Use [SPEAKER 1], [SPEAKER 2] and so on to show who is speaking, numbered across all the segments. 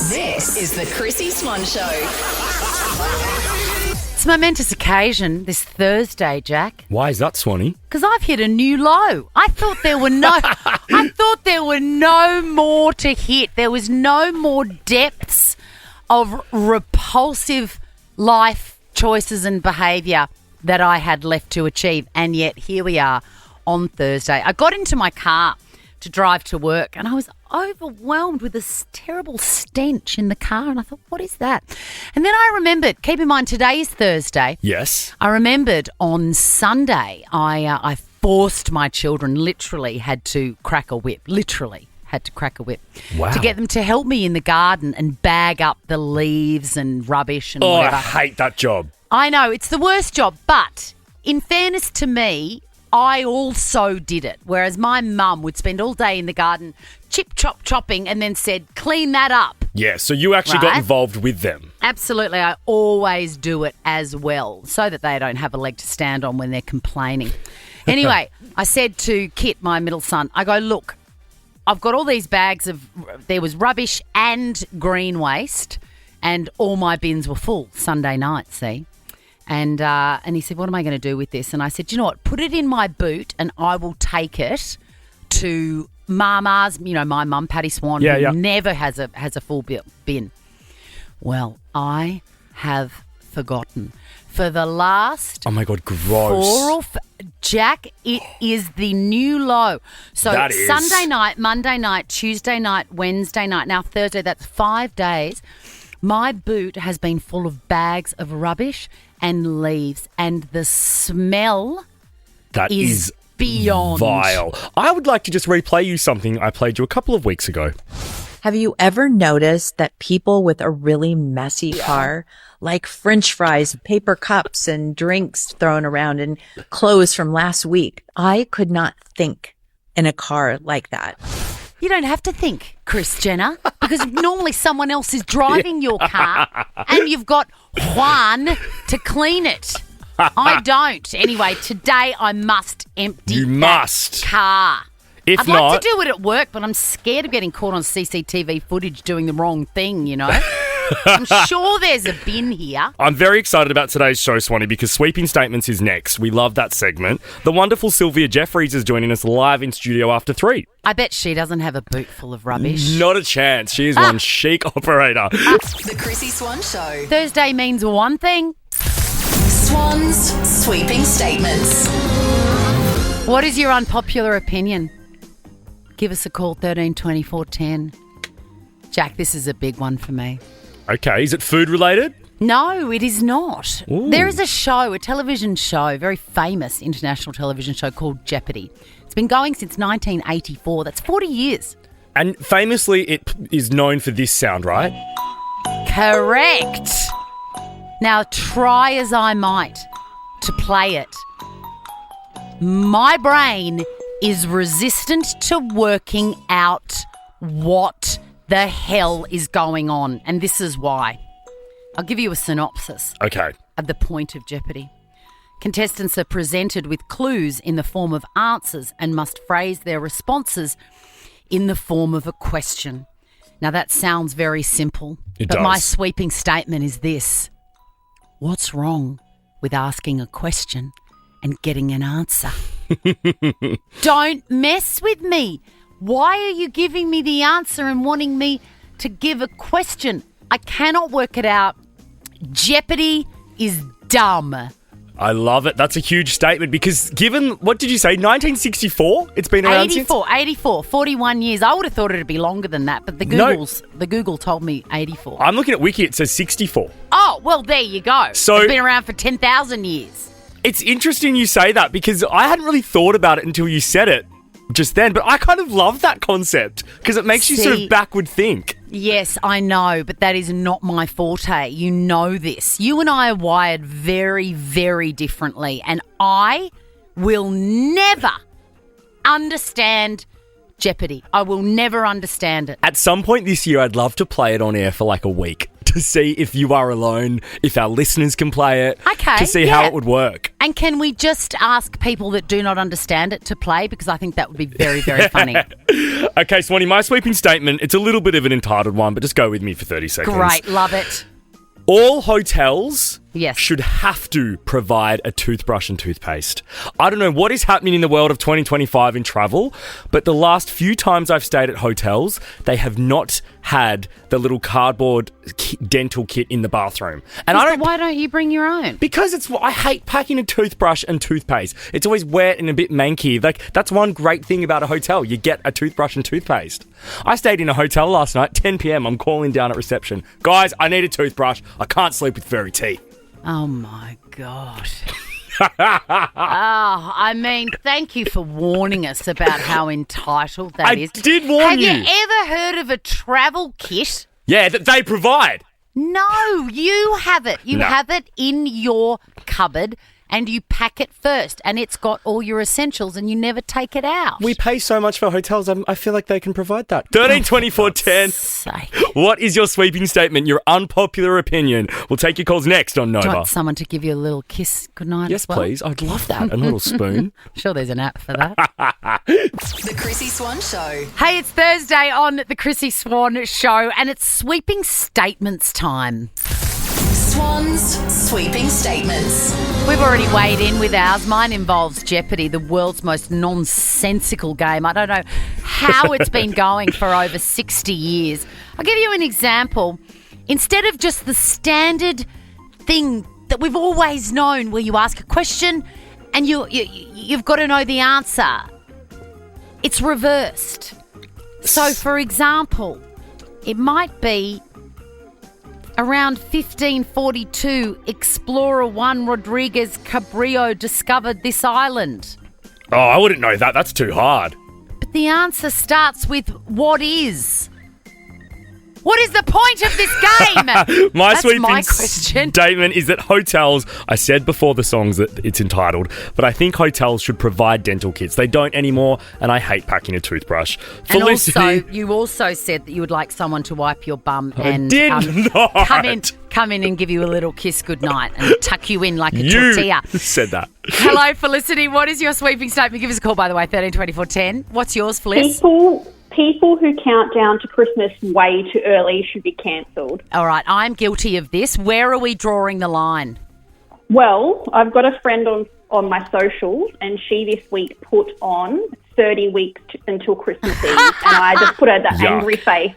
[SPEAKER 1] This is the Chrissy Swan Show.
[SPEAKER 2] It's a momentous occasion this Thursday, Jack.
[SPEAKER 3] Why is that, Swanee?
[SPEAKER 2] Because I've hit a new low. I thought there were no more to hit. There was no more depths of repulsive life choices and behaviour that I had left to achieve. And yet here we are on Thursday. I got into my car to drive to work and I was overwhelmed with this terrible stench in the car, and I thought, what is that? And then I remembered, keep in mind today is Thursday.
[SPEAKER 3] Yes.
[SPEAKER 2] I remembered on Sunday I forced my children, literally had to crack a whip,
[SPEAKER 3] Wow.
[SPEAKER 2] to get them to help me in the garden and bag up the leaves and rubbish and whatever.
[SPEAKER 3] I hate that job.
[SPEAKER 2] I know, it's the worst job, but in fairness to me, I also did it, whereas my mum would spend all day in the garden chopping and then said, clean that up.
[SPEAKER 3] Yeah, so you actually got involved with them.
[SPEAKER 2] Absolutely. I always do it as well so that they don't have a leg to stand on when they're complaining. Anyway, I said to Kit, my middle son, I go, look, I've got all these bags there was rubbish and green waste and all my bins were full Sunday night, see? And he said, what am I going to do with this? And I said, you know what, put it in my boot and I will take it to Mama's, my mum, Patty Swan, who never has a full bin. Well, I have forgotten. For the last...
[SPEAKER 3] Oh, my God, gross.
[SPEAKER 2] Jack, it is the new low. So Sunday night, Monday night, Tuesday night, Wednesday night, now Thursday, that's 5 days. My boot has been full of bags of rubbish and leaves, and the smell is beyond
[SPEAKER 3] vile. I would like to just replay you something I played you a couple of weeks ago.
[SPEAKER 4] Have you ever noticed that people with a really messy car, like French fries, paper cups, and drinks thrown around, and clothes from last week? I could not think in a car like that.
[SPEAKER 2] You don't have to think, Chris Jenner, because normally someone else is driving your car and you've got Juan to clean it. I don't. Anyway, today I must empty that car. I'd like to do it at work, but I'm scared of getting caught on CCTV footage doing the wrong thing, I'm sure there's a bin here.
[SPEAKER 3] I'm very excited about today's show, Swanee, because Sweeping Statements is next. We love that segment. The wonderful Sylvia Jeffreys is joining us live in studio after 3.
[SPEAKER 2] I bet she doesn't have a boot full of rubbish.
[SPEAKER 3] Not a chance. She is one chic operator.
[SPEAKER 1] The Chrissy Swan Show.
[SPEAKER 2] Thursday means one thing.
[SPEAKER 1] Swan's Sweeping Statements.
[SPEAKER 2] What is your unpopular opinion? Give us a call, 13 24 10. Jack, this is a big one for me.
[SPEAKER 3] Okay, is it food related?
[SPEAKER 2] No, it is not.
[SPEAKER 3] Ooh.
[SPEAKER 2] There is a television show, a very famous international television show called Jeopardy. It's been going since 1984. That's 40 years.
[SPEAKER 3] And famously, it is known for this sound, right?
[SPEAKER 2] Correct. Now, try as I might to play it, my brain is resistant to working out what the hell is going on. And this is why. I'll give you a synopsis.
[SPEAKER 3] Okay.
[SPEAKER 2] Of the point of Jeopardy. Contestants are presented with clues in the form of answers and must phrase their responses in the form of a question. Now, that sounds very simple.
[SPEAKER 3] It
[SPEAKER 2] but
[SPEAKER 3] does.
[SPEAKER 2] My sweeping statement is this. What's wrong with asking a question and getting an answer? Don't mess with me. Why are you giving me the answer and wanting me to give a question? I cannot work it out. Jeopardy is dumb.
[SPEAKER 3] I love it. That's a huge statement because given, what did you say, 1964? It's been around
[SPEAKER 2] 84, 41 years. I would have thought it would be longer than that, but the Google told me 84.
[SPEAKER 3] I'm looking at Wiki, it says 64.
[SPEAKER 2] Oh, well, there you go.
[SPEAKER 3] So
[SPEAKER 2] it's been around for 10,000 years.
[SPEAKER 3] It's interesting you say that because I hadn't really thought about it until you said it just then, but I kind of love that concept because it makes you sort of backward think.
[SPEAKER 2] Yes, I know, but that is not my forte. You know this. You and I are wired very, very differently, and I will never understand Jeopardy. I will never understand it.
[SPEAKER 3] At some point this year, I'd love to play it on air for like a week to see if you are alone, if our listeners can play it,
[SPEAKER 2] Okay,
[SPEAKER 3] to see how it would work.
[SPEAKER 2] And can we just ask people that do not understand it to play? Because I think that would be very, very funny.
[SPEAKER 3] Okay, Swanee, my sweeping statement, it's a little bit of an entitled one, but just go with me for 30 seconds.
[SPEAKER 2] Great, love it.
[SPEAKER 3] All hotels
[SPEAKER 2] Yes.
[SPEAKER 3] should have to provide a toothbrush and toothpaste. I don't know what is happening in the world of 2025 in travel, but the last few times I've stayed at hotels, they have not had the little cardboard dental kit in the bathroom. And
[SPEAKER 2] Why don't you bring your own?
[SPEAKER 3] Because I hate packing a toothbrush and toothpaste. It's always wet and a bit manky. Like, that's one great thing about a hotel. You get a toothbrush and toothpaste. I stayed in a hotel last night, 10 p.m. I'm calling down at reception. Guys, I need a toothbrush. I can't sleep with furry teeth.
[SPEAKER 2] Oh, my God. I mean, thank you for warning us about how entitled that is.
[SPEAKER 3] I did warn you.
[SPEAKER 2] Have you ever heard of a travel kit?
[SPEAKER 3] Yeah, that they provide.
[SPEAKER 2] No, you have it. You
[SPEAKER 3] No.
[SPEAKER 2] have it in your cupboard and you pack it first and it's got all your essentials and you never take it out.
[SPEAKER 3] We pay so much for hotels, I feel like they can provide that. 13, 24, 10.
[SPEAKER 2] Sake.
[SPEAKER 3] What is your sweeping statement, your unpopular opinion? We'll take your calls next on
[SPEAKER 2] Do you
[SPEAKER 3] Nova.
[SPEAKER 2] want someone to give you a little kiss goodnight
[SPEAKER 3] Yes,
[SPEAKER 2] as well?
[SPEAKER 3] please. I'd love that. A little spoon.
[SPEAKER 2] Sure, there's an app for that.
[SPEAKER 1] The Chrissy Swan Show.
[SPEAKER 2] Hey, it's Thursday on the Chrissy Swan Show and it's sweeping statements time.
[SPEAKER 1] Swan's sweeping statements.
[SPEAKER 2] We've already weighed in with ours. Mine involves Jeopardy, the world's most nonsensical game. I don't know how it's been going for over 60 years. I'll give you an example. Instead of just the standard thing that we've always known where you ask a question and you've got to know the answer, it's reversed. So, for example, it might be around 1542, explorer Juan Rodriguez Cabrillo discovered this island.
[SPEAKER 3] Oh, I wouldn't know that. That's too hard.
[SPEAKER 2] But the answer starts with what is? What is the point of this game?
[SPEAKER 3] My
[SPEAKER 2] That's
[SPEAKER 3] sweeping
[SPEAKER 2] my question.
[SPEAKER 3] statement is that hotels, I said before the songs that it's entitled, but I think hotels should provide dental kits. They don't anymore, and I hate packing a toothbrush.
[SPEAKER 2] And
[SPEAKER 3] Felicity,
[SPEAKER 2] also, you also said that you would like someone to wipe your bum and
[SPEAKER 3] did not.
[SPEAKER 2] come in and give you a little kiss goodnight and tuck you in like a
[SPEAKER 3] You
[SPEAKER 2] tortilla.
[SPEAKER 3] said that.
[SPEAKER 2] Hello, Felicity. What is your sweeping statement? Give us a call, by the way, 13 24 10. What's yours, Feliz?
[SPEAKER 5] People who count down to Christmas way too early should be cancelled.
[SPEAKER 2] All right, I'm guilty of this. Where are we drawing the line?
[SPEAKER 5] Well, I've got a friend on my socials, and she this week put on 30 weeks until Christmas Eve, and I just put her that
[SPEAKER 3] Yuck.
[SPEAKER 5] angry face.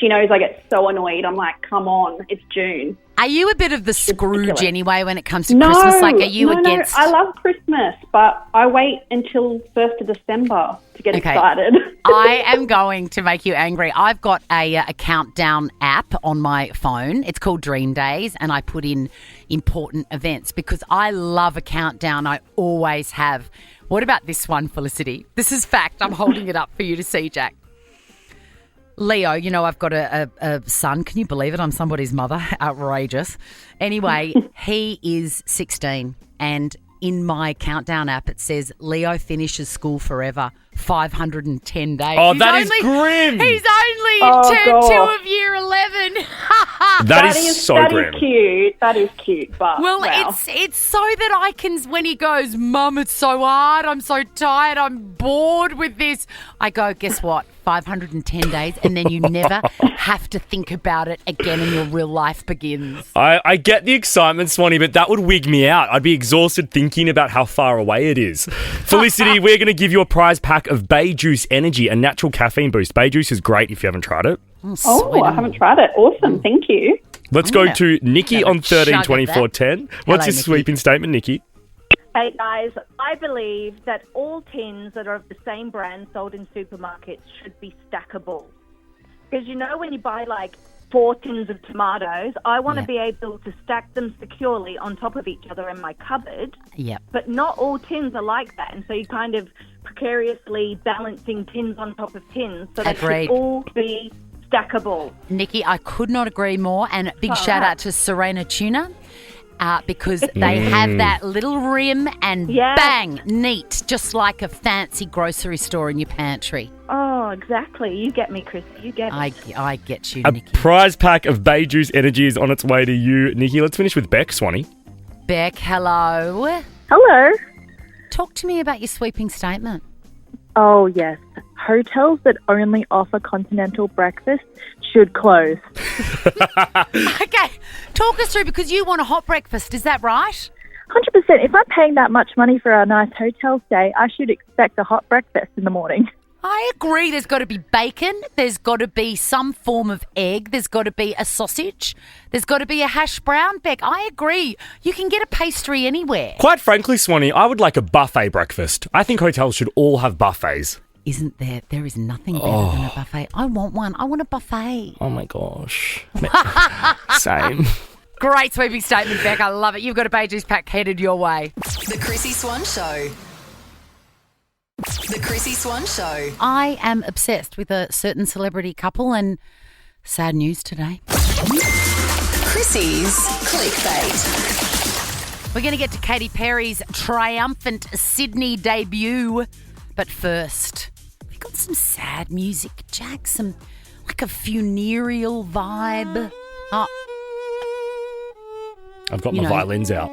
[SPEAKER 5] She knows I get so annoyed. I'm like, come on, it's June.
[SPEAKER 2] Are you a bit of the Scrooge
[SPEAKER 5] ridiculous.
[SPEAKER 2] anyway when it comes to Christmas? Like, are you against...
[SPEAKER 5] No, I love Christmas, but I wait until 1st of December to get excited.
[SPEAKER 2] I am going to make you angry. I've got a countdown app on my phone. It's called Dream Days, and I put in important events because I love a countdown. I always have. What about this one, Felicity? This is fact. I'm holding it up for you to see, Jack. Leo, you know, I've got a son. Can you believe it? I'm somebody's mother. Outrageous. Anyway, he is 16 and in my countdown app it says Leo finishes school forever, 510 days.
[SPEAKER 3] Oh, that is grim.
[SPEAKER 2] He's only in term 2 of year 11.
[SPEAKER 3] that is so grim.
[SPEAKER 5] Is cute. That is cute, but
[SPEAKER 2] Well,
[SPEAKER 5] wow.
[SPEAKER 2] it's so that I can, when he goes, Mum, it's so hard, I'm so tired, I'm bored with this. I go, guess what? 510 days, and then you never have to think about it again and your real life begins.
[SPEAKER 3] I get the excitement, Swanee, but that would wig me out. I'd be exhausted thinking about how far away it is. Felicity, we're going to give you a prize pack of Bay Juice Energy, a natural caffeine boost. Bay Juice is great if you haven't tried it.
[SPEAKER 5] Oh, I haven't tried it. Awesome. Thank you.
[SPEAKER 3] Let's go to Nikki
[SPEAKER 2] have a
[SPEAKER 3] on 13
[SPEAKER 2] chug of
[SPEAKER 3] 24 10. What's
[SPEAKER 2] Hello,
[SPEAKER 3] your
[SPEAKER 2] Nikki.
[SPEAKER 3] sweeping statement, Nikki?
[SPEAKER 6] Hey guys, I believe that all tins that are of the same brand sold in supermarkets should be stackable. Because you know when you buy like 4 tins of tomatoes, I want to be able to stack them securely on top of each other in my cupboard.
[SPEAKER 2] Yep.
[SPEAKER 6] But not all tins are like that. And so you kind of precariously balancing tins on top of tins. So they
[SPEAKER 2] Agreed.
[SPEAKER 6] should all be stackable.
[SPEAKER 2] Nikki, I could not agree more. And big shout out to Serena Tuna. because they have that little rim and
[SPEAKER 6] Yeah.
[SPEAKER 2] bang, neat, just like a fancy grocery store in your pantry.
[SPEAKER 6] Oh, exactly. You get me, Chris. You get me.
[SPEAKER 2] I get you,
[SPEAKER 3] A
[SPEAKER 2] Nikki.
[SPEAKER 3] prize pack of Bay Juice Energy is on its way to you, Nikki. Let's finish with Beck, Swanee.
[SPEAKER 2] Beck, hello.
[SPEAKER 7] Hello.
[SPEAKER 2] Talk to me about your sweeping statement.
[SPEAKER 7] Oh, yes. Hotels that only offer continental breakfast should close.
[SPEAKER 2] Okay, talk us through, because you want a hot breakfast, is that right?
[SPEAKER 7] 100%. If I'm paying that much money for a nice hotel stay, I should expect a hot breakfast in the morning.
[SPEAKER 2] I agree. There's got to be bacon. There's got to be some form of egg. There's got to be a sausage. There's got to be a hash brown. Beck, I agree. You can get a pastry anywhere.
[SPEAKER 3] Quite frankly, Swanee, I would like a buffet breakfast. I think hotels should all have buffets.
[SPEAKER 2] Isn't there? There is nothing better than a buffet. I want one. I want a buffet.
[SPEAKER 3] Oh, my gosh. Same.
[SPEAKER 2] Great sweeping statement, Beck. I love it. You've got a Bay Juice pack headed your way.
[SPEAKER 1] The Chrissy Swan Show. The Chrissy Swan Show.
[SPEAKER 2] I am obsessed with a certain celebrity couple, and sad news today.
[SPEAKER 1] Chrissy's Clickbait.
[SPEAKER 2] We're going to get to Katy Perry's triumphant Sydney debut. But first, we've got some sad music, Jack. Some, like a funereal vibe. Oh,
[SPEAKER 3] I've got
[SPEAKER 2] You
[SPEAKER 3] my
[SPEAKER 2] know-
[SPEAKER 3] violins out.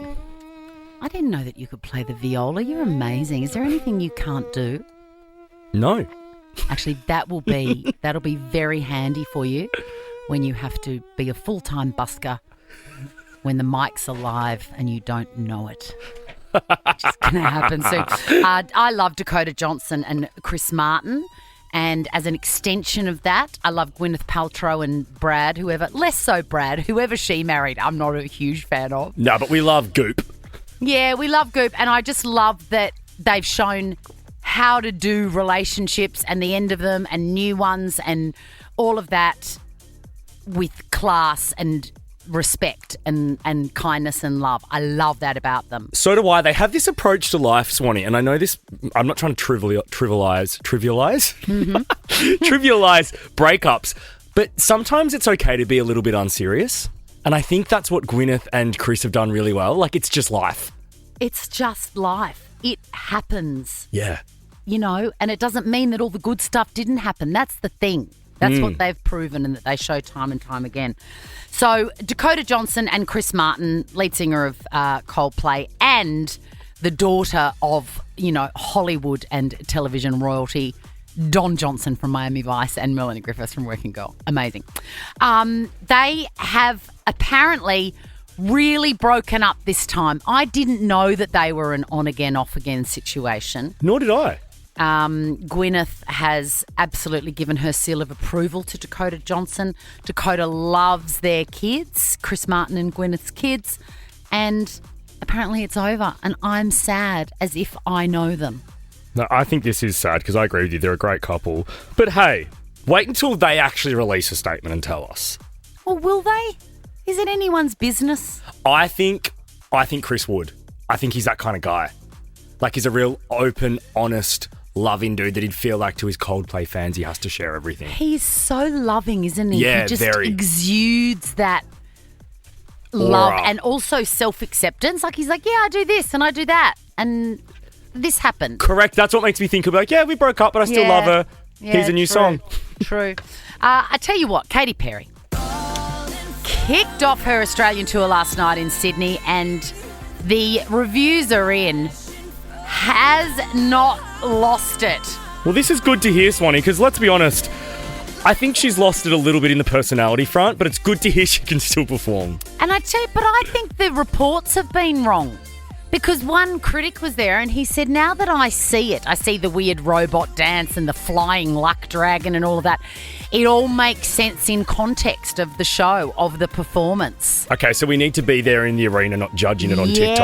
[SPEAKER 2] I didn't know that you could play the viola. You're amazing. Is there anything you can't do?
[SPEAKER 3] No.
[SPEAKER 2] Actually, that'll be very handy for you when you have to be a full-time busker when the mic's alive and you don't know it. Which is going to happen soon. I love Dakota Johnson and Chris Martin. And as an extension of that, I love Gwyneth Paltrow and Brad, less so Brad, whoever she married, I'm not a huge fan of.
[SPEAKER 3] No, but we love Goop.
[SPEAKER 2] Yeah, we love Goop, and I just love that they've shown how to do relationships and the end of them and new ones and all of that with class and respect and kindness and love. I love that about them.
[SPEAKER 3] So do I. They have this approach to life, Swanee, and I know this, I'm not trying to trivialize breakups, but sometimes it's okay to be a little bit unserious. And I think that's what Gwyneth and Chris have done really well. Like, it's just life.
[SPEAKER 2] It's just life. It happens,
[SPEAKER 3] Yeah.
[SPEAKER 2] you know, and it doesn't mean that all the good stuff didn't happen. That's the thing. That's what they've proven and that they show time and time again. So Dakota Johnson and Chris Martin, lead singer of Coldplay and the daughter of, you know, Hollywood and television royalty, Don Johnson from Miami Vice and Melanie Griffiths from Working Girl. Amazing. They have apparently really broken up this time. I didn't know that they were an on-again, off-again situation.
[SPEAKER 3] Nor did I.
[SPEAKER 2] Gwyneth has absolutely given her seal of approval to Dakota Johnson. Dakota loves their kids, Chris Martin and Gwyneth's kids, and apparently it's over. And I'm sad as if I know them.
[SPEAKER 3] No, I think this is sad because I agree with you. They're a great couple. But hey, wait until they actually release a statement and tell us.
[SPEAKER 2] Or will they? Is it anyone's business?
[SPEAKER 3] I think Chris would. I think he's that kind of guy. Like, he's a real open, honest, loving dude that he'd feel like to his Coldplay fans he has to share everything.
[SPEAKER 2] He's so loving, isn't he?
[SPEAKER 3] Yeah,
[SPEAKER 2] he just
[SPEAKER 3] very.
[SPEAKER 2] exudes that love
[SPEAKER 3] Aura.
[SPEAKER 2] and also self-acceptance. Like, he's like, yeah, I do this and I do that. And this happened.
[SPEAKER 3] Correct. That's what makes me think of, like, yeah, we broke up, but I still
[SPEAKER 2] Yeah.
[SPEAKER 3] love her.
[SPEAKER 2] Yeah,
[SPEAKER 3] Here's a new
[SPEAKER 2] true.
[SPEAKER 3] song.
[SPEAKER 2] True. I tell you what, Katy Perry kicked off her Australian tour last night in Sydney, and the reviews are in. Has not lost it.
[SPEAKER 3] Well, this is good to hear, Swanee, because let's be honest, I think she's lost it a little bit in the personality front, but it's good to hear she can still perform.
[SPEAKER 2] And I tell you, but I think the reports have been wrong. Because one critic was there and he said, now that I see it, I see the weird robot dance and the flying luck dragon and all of that, it all makes sense in context of the show, of the performance.
[SPEAKER 3] Okay, so we need to be there in the arena, not judging it on TikTok.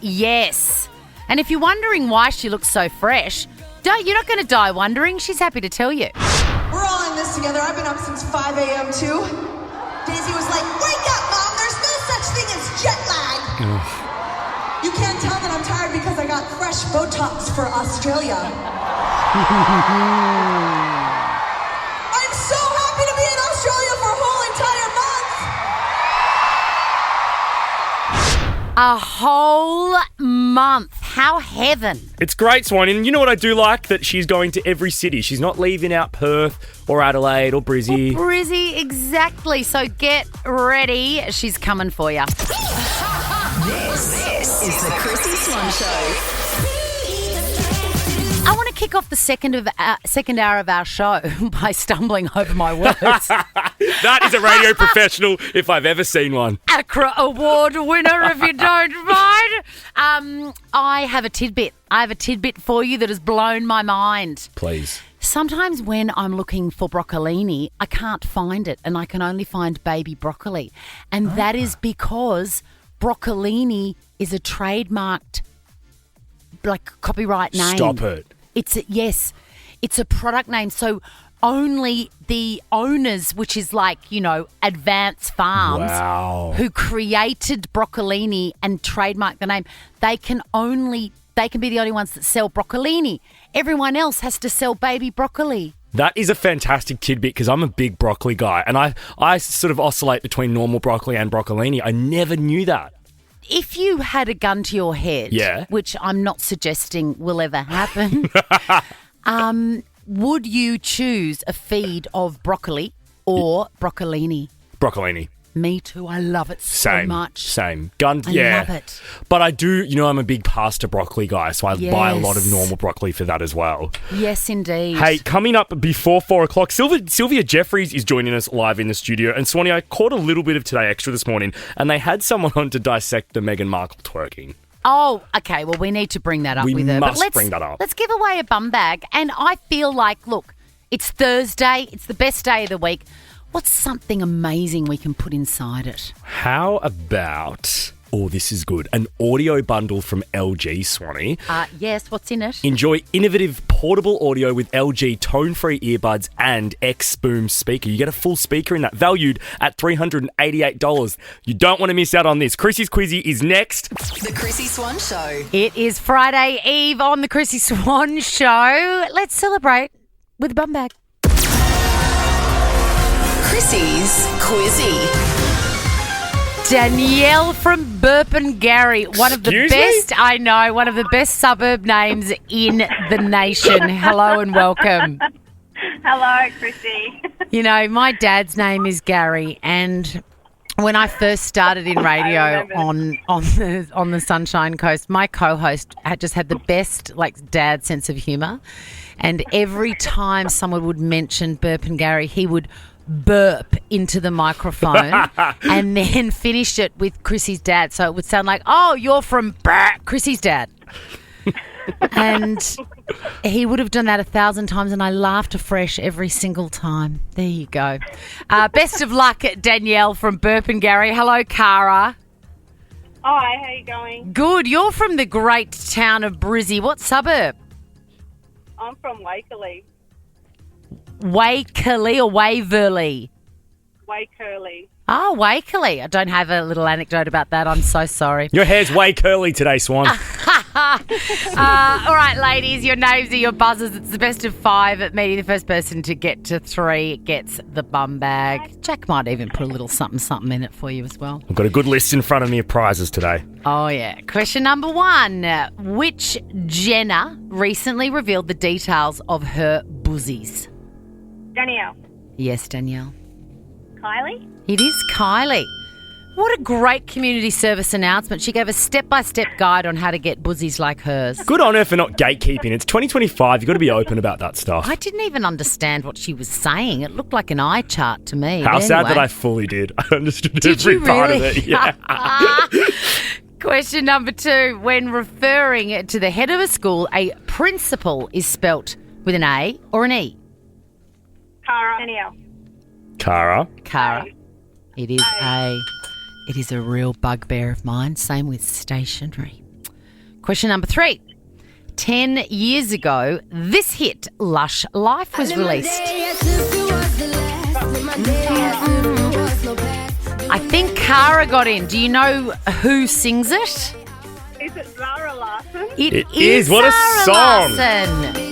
[SPEAKER 2] Yes. And if you're wondering why she looks so fresh, you're not going to die wondering. She's happy to tell you.
[SPEAKER 8] We're all in this together. I've been up since 5 a.m. too. Daisy was like, wake up, Mom. There's no such thing as jet lag. You can't tell that I'm tired because I got fresh Botox for Australia. I'm so happy to be in Australia for a whole entire month.
[SPEAKER 2] A whole month. How heaven.
[SPEAKER 3] It's great, Swan. And you know what I do like? That she's going to every city. She's not leaving out Perth or Adelaide or Brizzy.
[SPEAKER 2] Brizzy, exactly. So get ready. She's coming for you.
[SPEAKER 1] This is the Chrissy Swan Show.
[SPEAKER 2] I want to kick off the second hour of our show by stumbling over my words.
[SPEAKER 3] That is a radio professional if I've ever seen one.
[SPEAKER 2] ACRA Award winner, if you don't mind. I have a tidbit. I have a tidbit for you that has blown my mind.
[SPEAKER 3] Please.
[SPEAKER 2] Sometimes when I'm looking for broccolini, I can't find it, and I can only find baby broccoli. And that is because broccolini is a trademarked, copyright name.
[SPEAKER 3] Stop it.
[SPEAKER 2] It's a product name. So only the owners, which is Advance Farms, who created broccolini and trademarked the name, they can be the only ones that sell broccolini. Everyone else has to sell baby broccoli.
[SPEAKER 3] That is a fantastic tidbit because I'm a big broccoli guy and I sort of oscillate between normal broccoli and broccolini. I never knew that.
[SPEAKER 2] If you had a gun to your head, which I'm not suggesting will ever happen, would you choose a feed of broccoli or broccolini?
[SPEAKER 3] Broccolini.
[SPEAKER 2] Me too. I love it so much.
[SPEAKER 3] Same.
[SPEAKER 2] I love it.
[SPEAKER 3] But I do, I'm a big pasta broccoli guy, so I buy a lot of normal broccoli for that as well.
[SPEAKER 2] Yes, indeed.
[SPEAKER 3] Hey, coming up before 4 o'clock, Sylvia Jeffreys is joining us live in the studio. And Swanee, I caught a little bit of Today Extra this morning, and they had someone on to dissect the Meghan Markle twerking.
[SPEAKER 2] Oh, okay. Well, we need to bring that up with her.
[SPEAKER 3] We must bring that up.
[SPEAKER 2] Let's give away a bum bag. And I feel like, look, it's Thursday. It's the best day of the week. What's something amazing we can put inside it?
[SPEAKER 3] How about, this is good, an audio bundle from LG, Swanee.
[SPEAKER 2] Yes, what's in it?
[SPEAKER 3] Enjoy innovative portable audio with LG tone-free earbuds and X-Boom speaker. You get a full speaker in that, valued at $388. You don't want to miss out on this. Chrissy's Quizzy is next.
[SPEAKER 1] The Chrissy Swan Show.
[SPEAKER 2] It is Friday Eve on the Chrissy Swan Show. Let's celebrate with a bum bag.
[SPEAKER 1] Chrissy's Quizzy.
[SPEAKER 3] Danielle from
[SPEAKER 2] Burpengary, one of the best, I know, one of the best suburb names in the nation. Hello and welcome.
[SPEAKER 9] Hello, Chrissy.
[SPEAKER 2] You know, my dad's name is Gary, and when I first started in radio on the Sunshine Coast, my co-host had the best dad sense of humour, and every time someone would mention Burpengary, he would burp into the microphone and then finish it with Chrissy's dad. So it would sound like, oh, you're from Chrissy's dad. And he would have done that 1,000 times, and I laughed afresh every single time. There you go. Best of luck, Danielle from Burpengary. Hello, Cara.
[SPEAKER 9] Hi, how you going?
[SPEAKER 2] Good. You're from the great town of Brizzy. What suburb?
[SPEAKER 9] I'm from Wakerley.
[SPEAKER 2] Wakerley or Waverley?
[SPEAKER 9] Wakerley.
[SPEAKER 2] Oh, Wakerley. I don't have a little anecdote about that. I'm so sorry.
[SPEAKER 3] Your hair's way curly today, Swan.
[SPEAKER 2] All right, ladies, your names are your buzzers. It's the best of 5 at meeting. The first person to get to 3 gets the bum bag. Jack might even put a little something in it for you as well.
[SPEAKER 3] I've got a good list in front of me of prizes today.
[SPEAKER 2] Oh, yeah. Question number 1. Which Jenner recently revealed the details of her boozies?
[SPEAKER 9] Danielle.
[SPEAKER 2] Yes, Danielle.
[SPEAKER 9] Kylie?
[SPEAKER 2] It is Kylie. What a great community service announcement. She gave a step-by-step guide on how to get boozies like hers.
[SPEAKER 3] Good on her for not gatekeeping. It's 2025. You've got to be open about that stuff.
[SPEAKER 2] I didn't even understand what she was saying. It looked like an eye chart to me.
[SPEAKER 3] How sad that I fully did. I understood every part of it. Yeah.
[SPEAKER 2] Question number 2. When referring to the head of a school, a principal is spelt with an A or an E?
[SPEAKER 9] Cara. Danielle.
[SPEAKER 3] Cara.
[SPEAKER 2] It is A. It is a real bugbear of mine. Same with stationery. Question number 3. 10 years ago, this hit, Lush Life, was released. I think Cara got in. Do you know who sings it?
[SPEAKER 9] Is it Zara Larson?
[SPEAKER 2] It is.
[SPEAKER 3] What a
[SPEAKER 2] Zara
[SPEAKER 3] song.
[SPEAKER 2] Larson.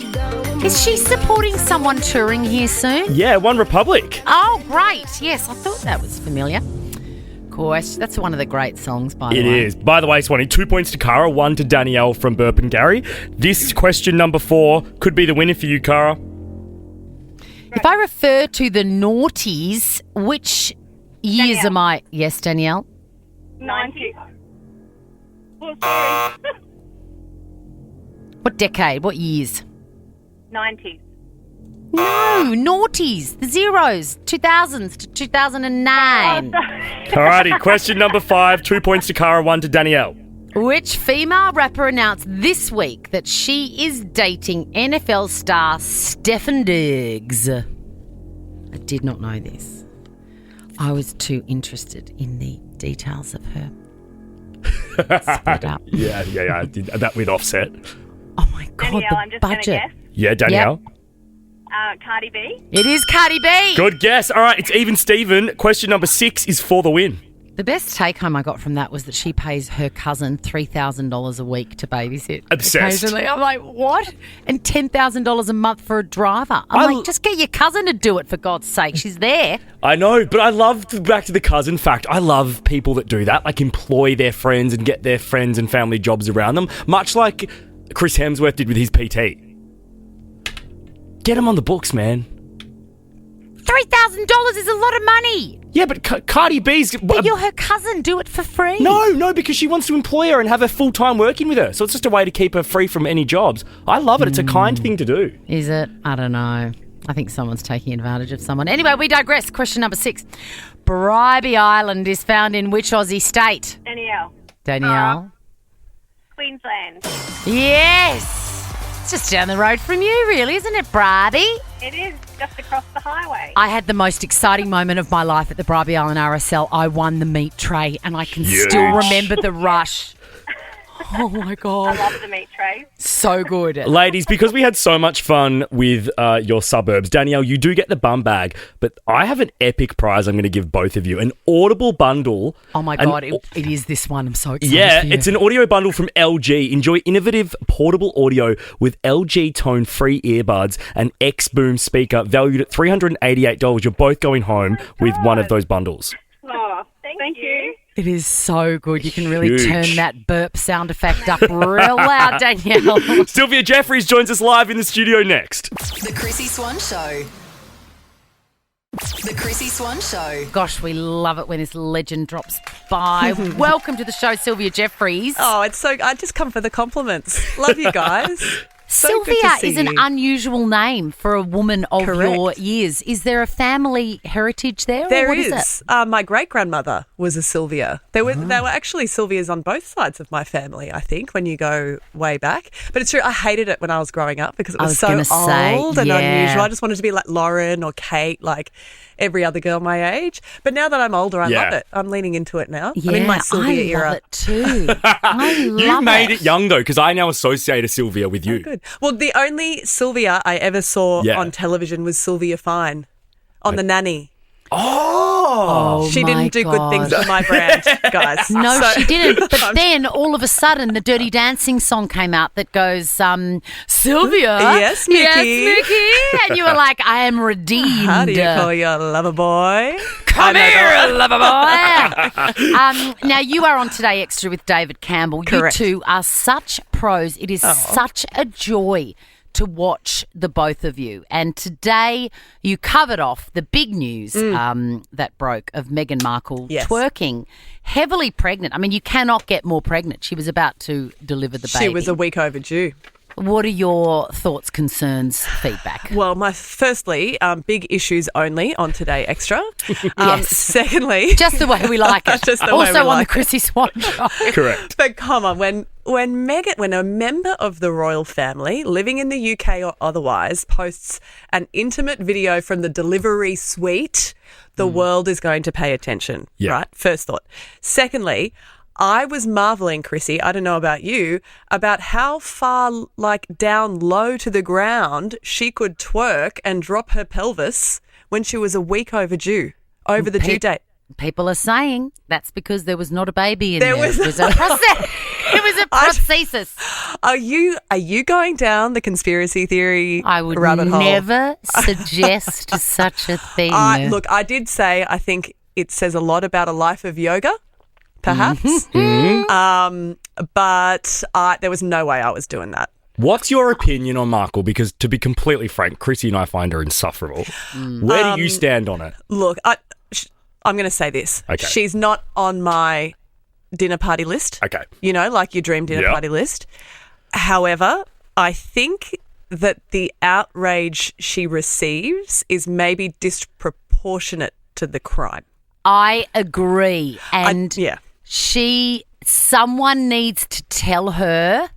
[SPEAKER 2] Is she supporting someone touring here soon?
[SPEAKER 3] Yeah, One Republic.
[SPEAKER 2] Oh, great. Yes, I thought that was familiar. question. That's one of the great songs, by the
[SPEAKER 3] It
[SPEAKER 2] way.
[SPEAKER 3] is. By the way, Swanee, 2 points to Cara, 1 to Danielle from Burp and Gary. This question number 4 could be the winner for you, Cara.
[SPEAKER 2] If I refer to the noughties, which years am I? Yes, Danielle?
[SPEAKER 9] 90. Oh, sorry.
[SPEAKER 2] What decade? What years?
[SPEAKER 9] 90s.
[SPEAKER 2] No, noughties. The zeros. 2000s to 2009.
[SPEAKER 3] Alrighty, question number 5, 2 points to Cara, 1 to Danielle.
[SPEAKER 2] Which female rapper announced this week that she is dating NFL star Stefan Diggs? I did not know this. I was too interested in the details of her. Split up.
[SPEAKER 3] Yeah, I did that with Offset.
[SPEAKER 2] Oh my God,
[SPEAKER 9] Danielle,
[SPEAKER 2] the
[SPEAKER 9] I'm just going to
[SPEAKER 2] budget.
[SPEAKER 9] guess.
[SPEAKER 3] Yeah, Danielle.
[SPEAKER 9] Cardi B.
[SPEAKER 2] It is Cardi B.
[SPEAKER 3] Good guess. All right, it's even Steven. Question number 6 is for the win.
[SPEAKER 2] The best take home I got from that was that she pays her cousin $3,000 a week to babysit.
[SPEAKER 3] Obsessed.
[SPEAKER 2] Occasionally. I'm like, what? And $10,000 a month for a driver. I'm like, just get your cousin to do it, for God's sake. She's there.
[SPEAKER 3] I know, but I love, back to the cousin fact, I love people that do that, like employ their friends and get their friends and family jobs around them, much like Chris Hemsworth did with his PT. Get him on the books, man.
[SPEAKER 2] $3,000 is a lot of money.
[SPEAKER 3] Yeah, but Cardi B's...
[SPEAKER 2] But you're her cousin. Do it for free.
[SPEAKER 3] No, because she wants to employ her and have her full-time working with her. So it's just a way to keep her free from any jobs. I love it. It's a kind thing to do.
[SPEAKER 2] Is it? I don't know. I think someone's taking advantage of someone. Anyway, we digress. Question number 6. Bribey Island is found in which Aussie state? Danielle?
[SPEAKER 9] Queensland.
[SPEAKER 2] Yes. It's just down the road from you, really, isn't it, Bribey?
[SPEAKER 9] It is just across the highway.
[SPEAKER 2] I had the most exciting moment of my life at the Bribey Island RSL. I won the meat tray, and I can still remember the rush. Oh, my God.
[SPEAKER 9] I love the meat trays.
[SPEAKER 2] So good.
[SPEAKER 3] Ladies, because we had so much fun with your suburbs, Danielle, you do get the bum bag, but I have an epic prize I'm going to give both of you. An Audible bundle.
[SPEAKER 2] Oh, my God. It is this one. I'm so excited.
[SPEAKER 3] Yeah,
[SPEAKER 2] for you.
[SPEAKER 3] it's an audio bundle from LG. Enjoy innovative portable audio with LG Tone free earbuds and X-Boom speaker valued at $388. You're both going home with one of those bundles.
[SPEAKER 9] Oh, thank you.
[SPEAKER 2] It is so good. You can really
[SPEAKER 3] Huge.
[SPEAKER 2] turn that burp sound effect up real loud, Danielle.
[SPEAKER 3] Sylvia Jeffreys joins us live in the studio next.
[SPEAKER 1] The Chrissy Swan Show. The Chrissy Swan Show.
[SPEAKER 2] Gosh, we love it when this legend drops by. Welcome to the show, Sylvia Jeffreys.
[SPEAKER 10] Oh, it's so... I just come for the compliments. Love you guys. So good to
[SPEAKER 2] Sylvia
[SPEAKER 10] see
[SPEAKER 2] is an
[SPEAKER 10] you.
[SPEAKER 2] unusual name for a woman of
[SPEAKER 10] Correct.
[SPEAKER 2] your years. Is there a family heritage there? or
[SPEAKER 10] There
[SPEAKER 2] what
[SPEAKER 10] is.
[SPEAKER 2] is
[SPEAKER 10] My great-grandmother was a Sylvia. There were actually Sylvias on both sides of my family, I think, when you go way back. But it's true, I hated it when I was growing up because it was so
[SPEAKER 2] gonna say,
[SPEAKER 10] old and
[SPEAKER 2] yeah.
[SPEAKER 10] unusual. I just wanted to be like Lauren or Kate, like every other girl my age. But now that I'm older, I
[SPEAKER 3] Yeah.
[SPEAKER 10] love it. I'm leaning into it now.
[SPEAKER 2] Yeah,
[SPEAKER 10] I'm in my Sylvia
[SPEAKER 2] I
[SPEAKER 10] era.
[SPEAKER 2] love it too. I love
[SPEAKER 3] You made it young, though, because I now associate a Sylvia with you.
[SPEAKER 10] Good. Well, the only Sylvia I ever saw
[SPEAKER 3] Yeah.
[SPEAKER 10] on television was Sylvia Fine on The Nanny.
[SPEAKER 3] Oh!
[SPEAKER 10] She
[SPEAKER 2] my
[SPEAKER 10] didn't do good things
[SPEAKER 2] God.
[SPEAKER 10] for my brand, guys.
[SPEAKER 2] No,
[SPEAKER 10] So-
[SPEAKER 2] she didn't. But then all of a sudden, the Dirty Dancing song came out that goes, Sylvia.
[SPEAKER 10] Yes, Mickey.
[SPEAKER 2] Yes, Mickey. And you were like, I am redeemed.
[SPEAKER 10] How do you call your lover boy?
[SPEAKER 2] Come
[SPEAKER 10] I know
[SPEAKER 2] here,
[SPEAKER 10] that
[SPEAKER 2] lover boy. Now, you are on Today Extra with David Campbell.
[SPEAKER 10] Correct.
[SPEAKER 2] You two are such pros. It is such a joy to watch the both of you. And today you covered off the big news that broke of Meghan Markle
[SPEAKER 10] Yes.
[SPEAKER 2] twerking, heavily pregnant. I mean, you cannot get more pregnant. She was about to deliver the baby.
[SPEAKER 10] She was a week overdue.
[SPEAKER 2] What are your thoughts, concerns, feedback?
[SPEAKER 10] Well, firstly, big issues only on Today Extra.
[SPEAKER 2] Yes.
[SPEAKER 10] Secondly,
[SPEAKER 2] Just the way we like it.
[SPEAKER 10] Just the way
[SPEAKER 2] also
[SPEAKER 10] we
[SPEAKER 2] on
[SPEAKER 10] like
[SPEAKER 2] the Chrissy Swan Show.
[SPEAKER 3] Correct.
[SPEAKER 10] but come on, when a member of the royal family living in the UK or otherwise posts an intimate video from the delivery suite, the world is going to pay attention.
[SPEAKER 3] Yeah.
[SPEAKER 10] Right? First thought. Secondly, I was marveling, Chrissy, I don't know about you, about how far down low to the ground she could twerk and drop her pelvis when she was a week overdue, over the due date.
[SPEAKER 2] People are saying that's because there was not a baby in there.
[SPEAKER 10] There was-
[SPEAKER 2] It was a process. It was a prosthesis.
[SPEAKER 10] Are you going down the conspiracy theory
[SPEAKER 2] I would
[SPEAKER 10] rabbit hole?
[SPEAKER 2] never suggest such a thing.
[SPEAKER 10] Look, I did say I think it says a lot about a life of yoga, perhaps. But there was no way I was doing that.
[SPEAKER 3] What's your opinion on Markle? Because to be completely frank, Chrissy and I find her insufferable. Where do you stand on it?
[SPEAKER 10] Look, I'm going to say this.
[SPEAKER 3] Okay.
[SPEAKER 10] She's not on my dinner party list.
[SPEAKER 3] Okay.
[SPEAKER 10] You know, like your dream dinner party list. However, I think that the outrage she receives is maybe disproportionate to the crime.
[SPEAKER 2] I agree. And
[SPEAKER 10] yeah.
[SPEAKER 2] someone needs to tell her,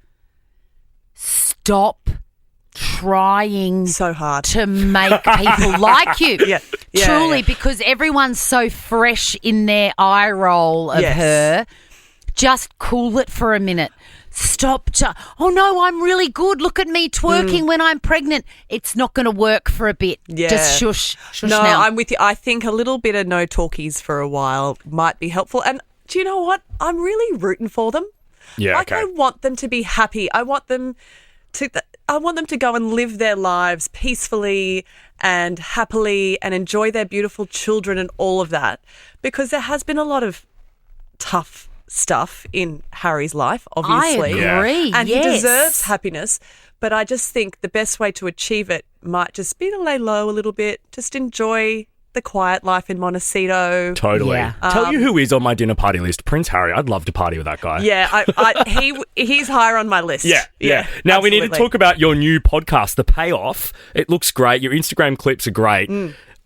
[SPEAKER 2] stop trying
[SPEAKER 10] so hard
[SPEAKER 2] to make people like you.
[SPEAKER 10] Yeah.
[SPEAKER 2] Truly, because everyone's so fresh in their eye roll of her. Just cool it for a minute. Stop. Oh, no, I'm really good. Look at me twerking when I'm pregnant. It's not going to work for a bit.
[SPEAKER 10] Yeah.
[SPEAKER 2] Just shush
[SPEAKER 10] no,
[SPEAKER 2] now.
[SPEAKER 10] I'm with you. I think a little bit of no talkies for a while might be helpful. And do you know what? I'm really rooting for them.
[SPEAKER 3] Yeah,
[SPEAKER 10] like,
[SPEAKER 3] okay.
[SPEAKER 10] I want them to be happy. I want them to go and live their lives peacefully and happily and enjoy their beautiful children and all of that, because there has been a lot of tough stuff in Harry's life, obviously.
[SPEAKER 2] I agree,
[SPEAKER 10] And
[SPEAKER 2] yes.
[SPEAKER 10] he deserves happiness. But I just think the best way to achieve it might just be to lay low a little bit, just enjoy the quiet life in Montecito.
[SPEAKER 3] Totally.
[SPEAKER 2] Yeah.
[SPEAKER 3] Tell you who is on my dinner party list. Prince Harry. I'd love to party with that guy.
[SPEAKER 10] Yeah, he's higher on my list.
[SPEAKER 3] Yeah. Now, we need to
[SPEAKER 10] absolutely.
[SPEAKER 3] talk about your new podcast, The Payoff. It looks great. Your Instagram clips are great.